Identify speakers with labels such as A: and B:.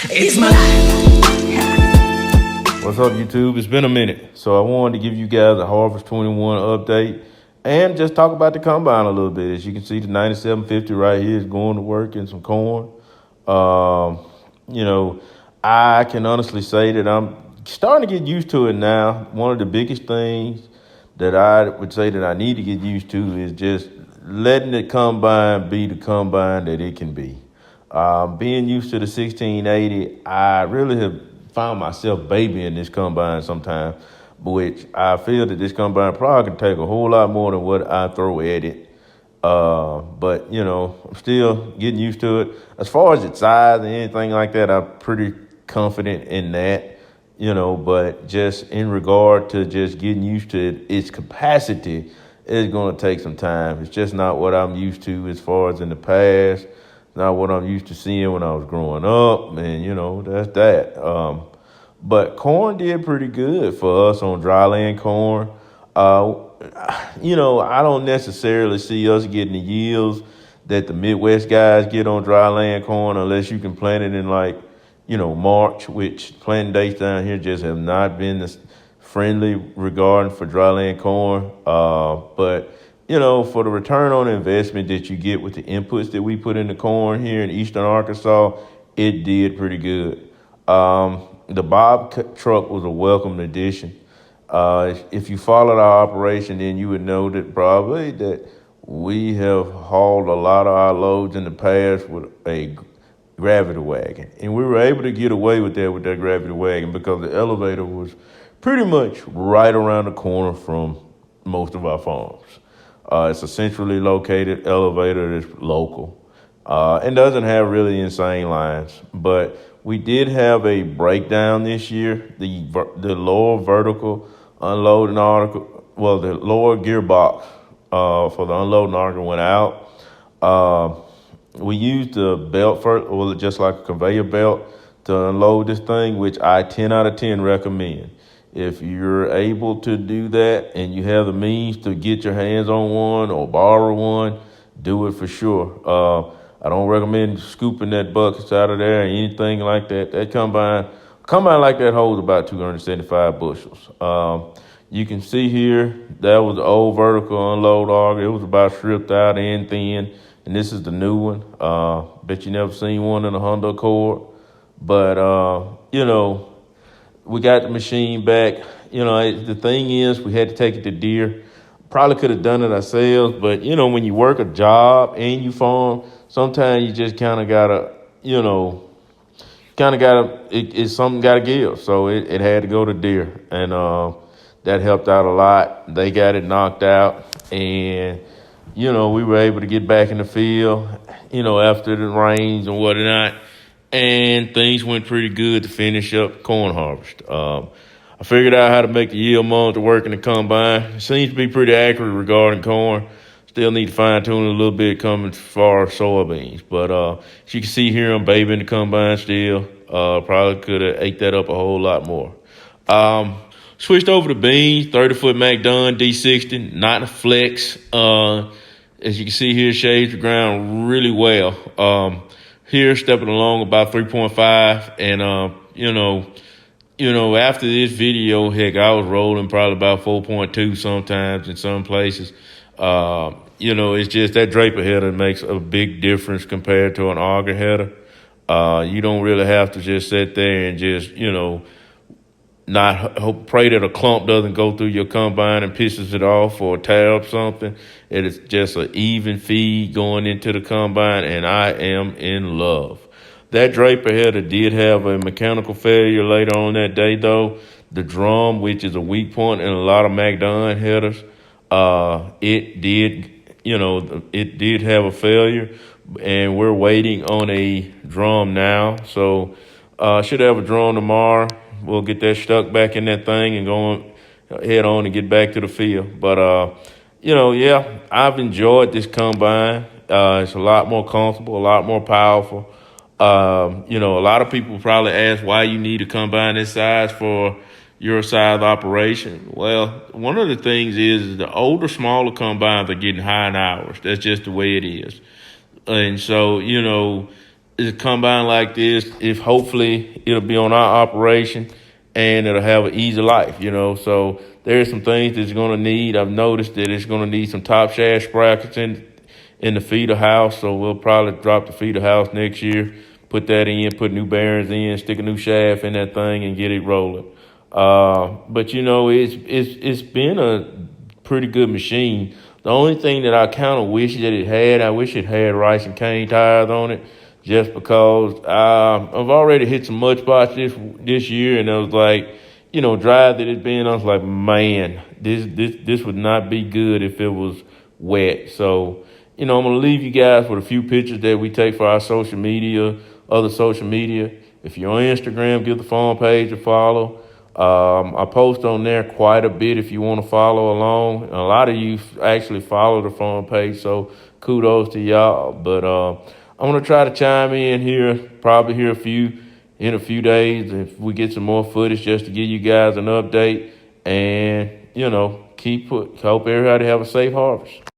A: It's my life.
B: What's up, YouTube? It's been a minute, so I wanted to give you guys a Harvest 21 update and just talk about the combine a little bit. As you can see, the 9750 right here is going to work in some corn. Um, I can honestly say that I'm starting to get used to it now. One of the biggest things that I would say that I need to get used to is just letting the combine be the combine that it can be. Being used to the 1680, I really have found myself babying this combine sometimes, which I feel that this combine probably can take a whole lot more than what I throw at it. But I'm still getting used to it. As far as its size and anything like that, I'm pretty confident in that. But just in regard to just getting used to its capacity, it's going to take some time. It's just not what I'm used to as far as in the past. Not what I'm used to seeing when I was growing up, and that's that. But corn did pretty good for us on dryland corn. I don't necessarily see us getting the yields that the Midwest guys get on dryland corn unless you can plant it in March, which planting dates down here just have not been as friendly regarding for dryland corn. But for the return on investment that you get with the inputs that we put in the corn here in Eastern Arkansas, it did pretty good. The Bob truck was a welcome addition. If you followed our operation, then you would know that probably that we have hauled a lot of our loads in the past with a gravity wagon. And we were able to get away with that gravity wagon because the elevator was pretty much right around the corner from most of our farms. It's a centrally located elevator that's local and doesn't have really insane lines. But we did have a breakdown this year. The lower vertical unloading article, the lower gearbox for the unloading article went out. We used the belt just like a conveyor belt to unload this thing, which I 10 out of 10 recommend. If you're able to do that and you have the means to get your hands on one or borrow one, do it for sure. I don't recommend scooping that buckets out of there or anything like that. That combine like that holds about 275 bushels. You can see here, that was the old vertical unload auger. It was about stripped out and thin, and this is the new one. Bet you never seen one in a Honda Accord. But, we got the machine back. The thing is, we had to take it to Deere. Probably could have done it ourselves, but when you work a job and you farm, sometimes you just kind of gotta, it's something gotta give. So it had to go to Deere, and that helped out a lot. They got it knocked out, and we were able to get back in the field, after the rains and whatnot. And things went pretty good to finish up corn harvest. I figured out how to make the yield monitor work in the combine. It seems to be pretty accurate regarding corn. Still need to fine tune it a little bit coming as far as soybeans. But as you can see here, I'm babying the combine still. Probably could have ate that up a whole lot more. Switched over to beans, 30-foot MacDon D60, not a flex. As you can see here, shades the ground really well. Here, stepping along about 3.5, and after this video, heck, I was rolling probably about 4.2 sometimes in some places. It's just that draper header makes a big difference compared to an auger header. You don't really have to just sit there and just, pray that a clump doesn't go through your combine and pisses it off or tear up something. It is just an even feed going into the combine, and I am in love. That draper header did have a mechanical failure later on that day, though. The drum, which is a weak point in a lot of MacDon headers, it did have a failure, and we're waiting on a drum now. So should have a drum tomorrow. We'll get that stuck back in that thing and head on and get back to the field. But, I've enjoyed this combine. It's a lot more comfortable, a lot more powerful. A lot of people probably ask why you need a combine this size for your size operation. Well, one of the things is the older, smaller combines are getting high in hours. That's just the way it is. And so, a combine like this, if hopefully it'll be on our operation and it'll have an easy life, So there's some things that it's going to need. I've noticed that it's going to need some top shaft sprockets in the feeder house, so we'll probably drop the feeder house next year, put that in, put new bearings in, stick a new shaft in that thing, and get it rolling. But it's been a pretty good machine. The only thing that I kind of wish that I wish it had rice and cane tires on it, just because I've already hit some mud spots this year, and I was like, dry that it's been. I was like, man, this would not be good if it was wet. So, I'm gonna leave you guys with a few pictures that we take for our social media, other social media. If you're on Instagram, give the farm page a follow. I post on there quite a bit if you want to follow along. A lot of you actually follow the farm page, so kudos to y'all. But I'm gonna try to chime in here, probably here in a few days if we get some more footage, just to give you guys an update and hope everybody have a safe harvest.